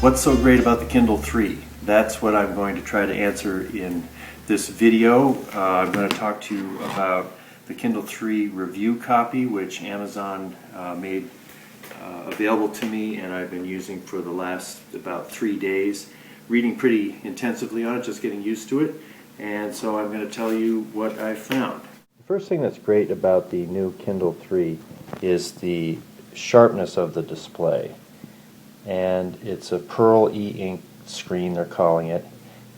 What's so great about the Kindle 3? That's what I'm going to try to answer in this video. I'm going to talk to you about the Kindle 3 review copy, which Amazon made available to me, and I've been using for the last about 3 days, reading pretty intensively on it, just getting used to it, and so I'm going to tell you what I found. The first thing that's great about the new Kindle 3 is the sharpness of the display. And it's a Pearl e-ink screen, they're calling it.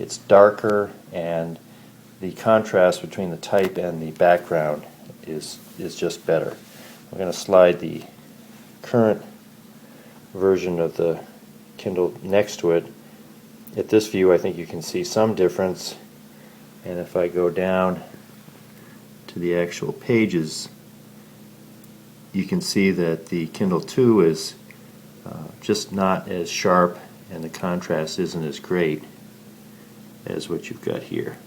It's darker, and the contrast between the type and the background is just better. I'm going to slide the current version of the Kindle next to it. At this view, I think you can see some difference, and if I go down to the actual pages, you can see that the Kindle 2 is just not as sharp, and the contrast isn't as great as what you've got here.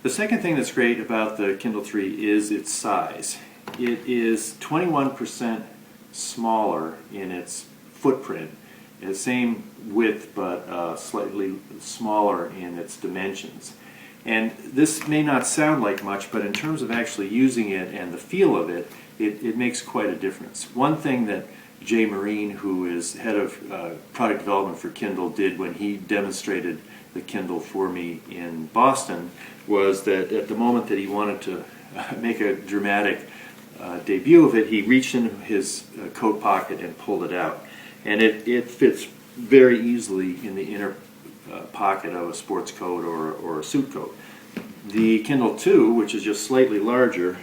The second thing that's great about the Kindle 3 is its size. It is 21% smaller in its footprint, the same width but slightly smaller in its dimensions. And this may not sound like much, but in terms of actually using it and the feel of it, it makes quite a difference. One thing that Jay Marine, who is head of product development for Kindle, did when he demonstrated the Kindle for me in Boston was that at the moment that he wanted to make a dramatic debut of it, he reached in his coat pocket and pulled it out. And it fits very easily in the inner pocket of a sports coat or a suit coat. The Kindle 2, which is just slightly larger,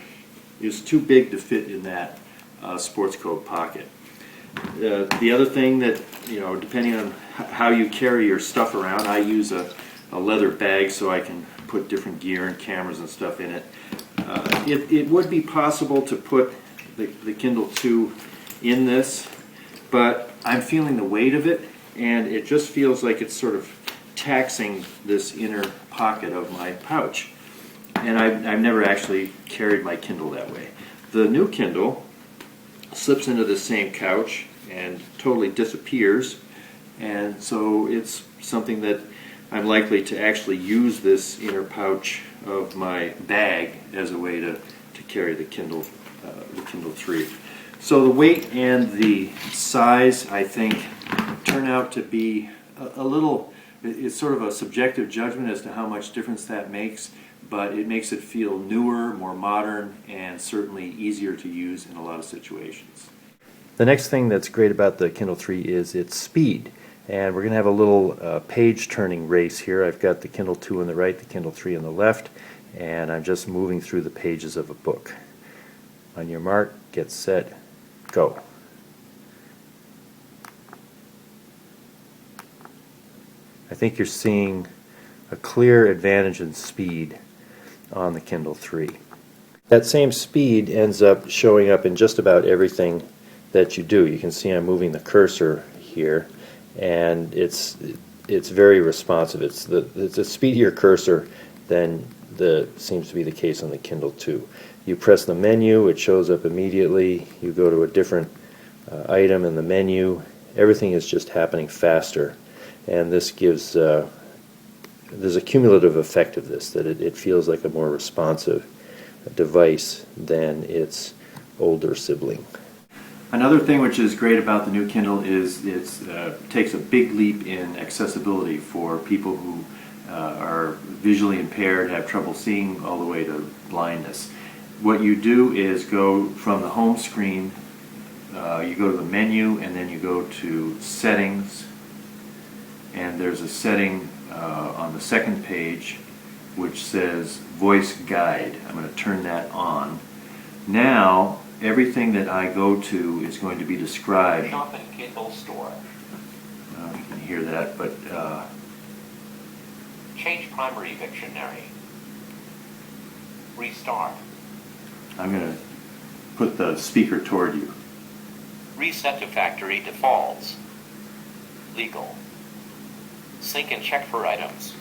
is too big to fit in that sports coat pocket. The other thing that, depending on how you carry your stuff around, I use a leather bag so I can put different gear and cameras and stuff in it. It would be possible to put the Kindle 2 in this, but I'm feeling the weight of it, and it just feels like it's sort of taxing this inner pocket of my pouch. And I've never actually carried my Kindle that way. The new Kindle slips into the same couch and totally disappears, and so it's something that I'm likely to actually use this inner pouch of my bag as a way to carry the Kindle 3. So the weight and the size, I think, turn out to be a little, it's sort of a subjective judgment as to how much difference that makes, but it makes it feel newer, more modern, and certainly easier to use in a lot of situations. The next thing that's great about the Kindle 3 is its speed. And we're going to have a little page turning race here. I've got the Kindle 2 on the right, the Kindle 3 on the left, and I'm just moving through the pages of a book. On your mark, get set, go. I think you're seeing a clear advantage in speed on the Kindle 3. That same speed ends up showing up in just about everything that you do. You can see I'm moving the cursor here, and it's very responsive. It's a speedier cursor than seems to be the case on the Kindle 2. You press the menu, it shows up immediately. You go to a different item in the menu. Everything is just happening faster, and this gives there's a cumulative effect of this, that it feels like a more responsive device than its older sibling. Another thing which is great about the new Kindle is it takes a big leap in accessibility for people who are visually impaired, have trouble seeing, all the way to blindness. What you do is go from the home screen, you go to the menu, and then you go to settings, and there's a setting on the second page which says voice guide. I'm going to turn that on. Now everything that I go to is going to be described. Shop in Kindle store. You can hear that, but Change primary dictionary. Restart. I'm going to put the speaker toward you. Reset to factory defaults. Legal. Sync and check for items.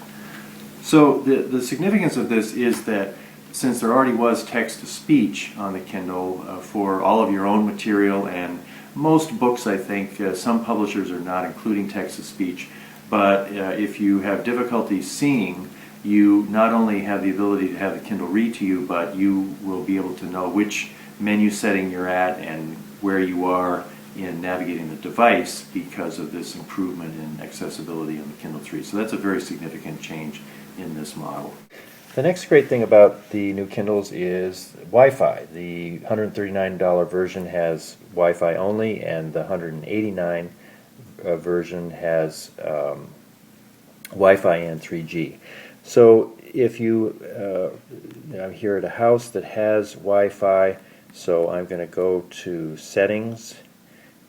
So the significance of this is that since there already was text-to-speech on the Kindle for all of your own material, and most books, I think, some publishers are not including text-to-speech, but if you have difficulty seeing, you not only have the ability to have the Kindle read to you, but you will be able to know which menu setting you're at and where you are in navigating the device because of this improvement in accessibility on the Kindle 3. So that's a very significant change in this model. The next great thing about the new Kindles is Wi-Fi. The $139 version has Wi-Fi only, and the $189 version has Wi-Fi and 3G. So if I'm here at a house that has Wi-Fi, so I'm going to go to Settings,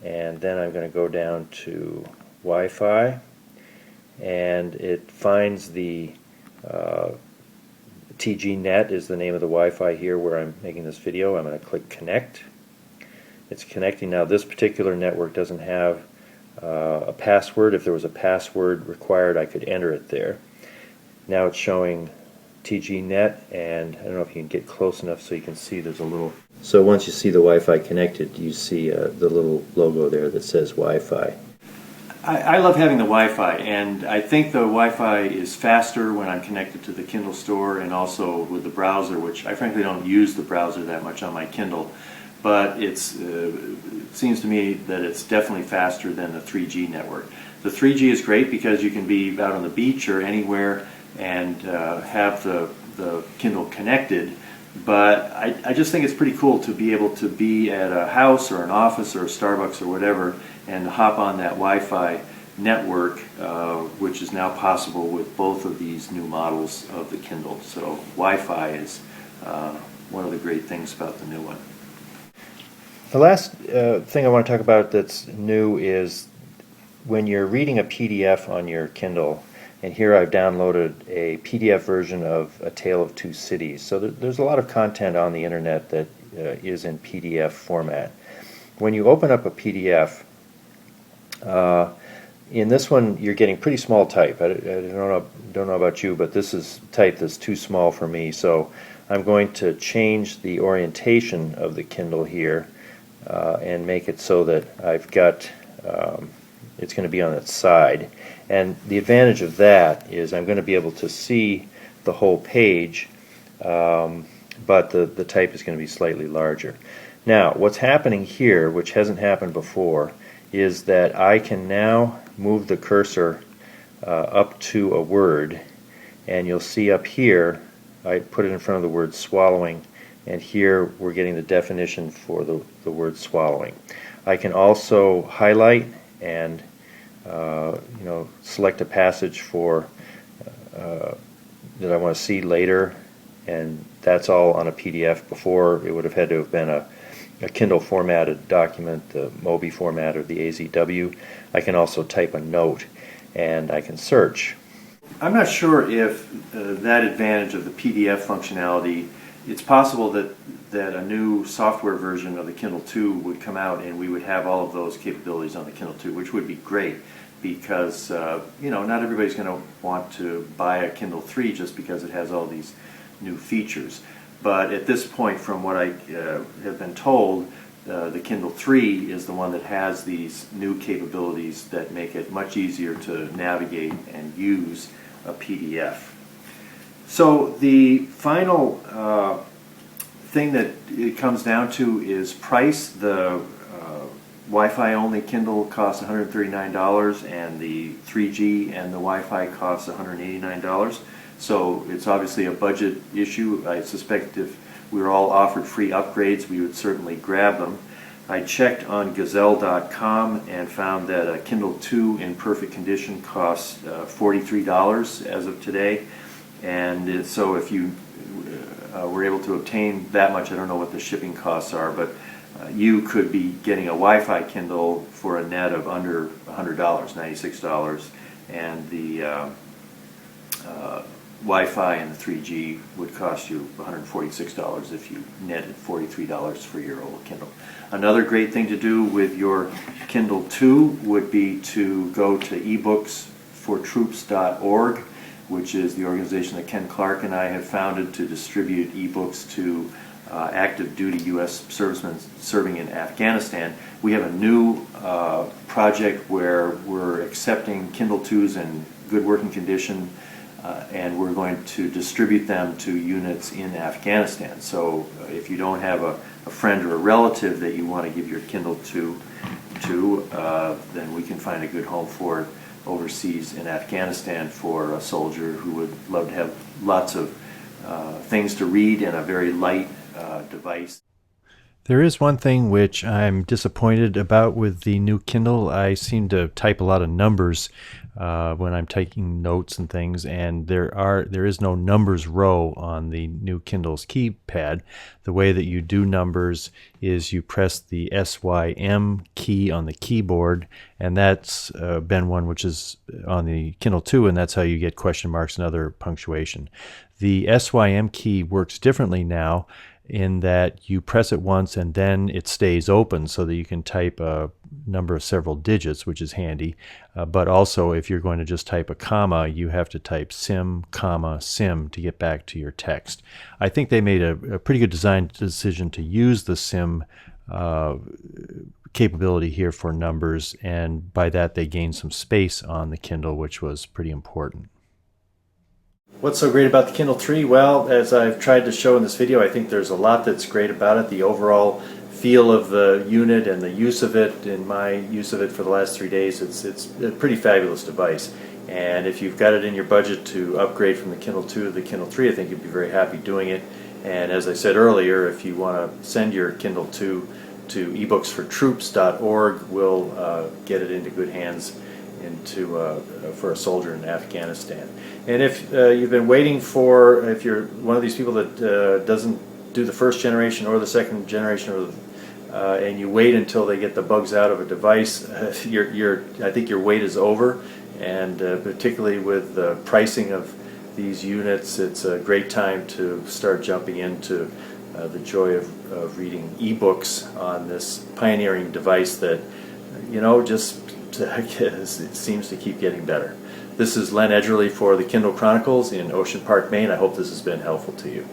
and then I'm going to go down to Wi-Fi, and it finds the TGNet is the name of the Wi-Fi here where I'm making this video. I'm going to click Connect. It's connecting now. This particular network doesn't have a password. If there was a password required, I could enter it there. Now it's showing TGNet, and I don't know if you can get close enough so you can see there's a little... So once you see the Wi-Fi connected, you see the little logo there that says Wi-Fi. I love having the Wi-Fi, and I think the Wi-Fi is faster when I'm connected to the Kindle store and also with the browser, which I frankly don't use the browser that much on my Kindle, but it seems to me that it's definitely faster than the 3G network. The 3G is great because you can be out on the beach or anywhere and have the Kindle connected, but I just think it's pretty cool to be able to be at a house or an office or a Starbucks or whatever and hop on that Wi-Fi network, which is now possible with both of these new models of the Kindle. So Wi-Fi is one of the great things about the new one. The last thing I want to talk about that's new is when you're reading a PDF on your Kindle, and here I've downloaded a PDF version of A Tale of Two Cities. So there's a lot of content on the internet that is in PDF format. When you open up a PDF, in this one you're getting pretty small type. I don't know about you, but this is type that's too small for me. So I'm going to change the orientation of the Kindle here and make it so that I've got it's going to be on its side. And the advantage of that is I'm going to be able to see the whole page, but the type is going to be slightly larger. Now, what's happening here, which hasn't happened before, is that I can now move the cursor up to a word, and you'll see up here, I put it in front of the word swallowing, and here we're getting the definition for the word swallowing. I can also highlight and select a passage for that I want to see later, and that's all on a PDF. Before, it would have had to have been a Kindle formatted document, the Mobi format or the AZW. I can also type a note, and I can search. I'm not sure if that advantage of the PDF functionality, it's possible that a new software version of the Kindle 2 would come out and we would have all of those capabilities on the Kindle 2, which would be great because not everybody's going to want to buy a Kindle 3 just because it has all these new features. But at this point, from what I have been told, the Kindle 3 is the one that has these new capabilities that make it much easier to navigate and use a PDF. So the final thing that it comes down to is price. The Wi-Fi only Kindle costs $139, and the 3G and the Wi-Fi costs $189. So it's obviously a budget issue. I suspect if we were all offered free upgrades, we would certainly grab them. I checked on Gazelle.com and found that a Kindle 2 in perfect condition costs $43 as of today. And so if you were able to obtain that much, I don't know what the shipping costs are, but you could be getting a Wi-Fi Kindle for a net of under $100, $96, and the Wi-Fi and the 3G would cost you $146 if you netted $43 for your old Kindle. Another great thing to do with your Kindle 2 would be to go to ebooksfortroops.org. which is the organization that Ken Clark and I have founded to distribute ebooks to active duty U.S. servicemen serving in Afghanistan. We have a new project where we're accepting Kindle 2s in good working condition, and we're going to distribute them to units in Afghanistan. So if you don't have a friend or a relative that you want to give your Kindle to, then we can find a good home for it overseas in Afghanistan for a soldier who would love to have lots of things to read in a very light device. There is one thing which I'm disappointed about with the new Kindle. I seem to type a lot of numbers when I'm taking notes and things, and there is no numbers row on the new Kindle's keypad. The way that you do numbers is you press the SYM key on the keyboard, and that's been one which is on the Kindle 2, and that's how you get question marks and other punctuation. The SYM key works differently now, in that you press it once and then it stays open so that you can type a number of several digits, which is handy. But also, if you're going to just type a comma, you have to type sim, comma, sim to get back to your text. I think they made a pretty good design decision to use the sim capability here for numbers, and by that they gained some space on the Kindle, which was pretty important. What's so great about the Kindle 3? Well, as I've tried to show in this video, I think there's a lot that's great about it. The overall feel of the unit and the use of it, in my use of it for the last 3 days, it's a pretty fabulous device. And if you've got it in your budget to upgrade from the Kindle 2 to the Kindle 3, I think you'd be very happy doing it. And as I said earlier, if you want to send your Kindle 2 to ebooksfortroops.org, we'll get it into good hands for a soldier in Afghanistan. And if you've been waiting for, if you're one of these people that doesn't do the first generation or the second generation, and you wait until they get the bugs out of a device, I think your wait is over. And particularly with the pricing of these units, it's a great time to start jumping into the joy of reading ebooks on this pioneering device that, just it seems to keep getting better. This is Len Edgerly for the Kindle Chronicles in Ocean Park, Maine. I hope this has been helpful to you.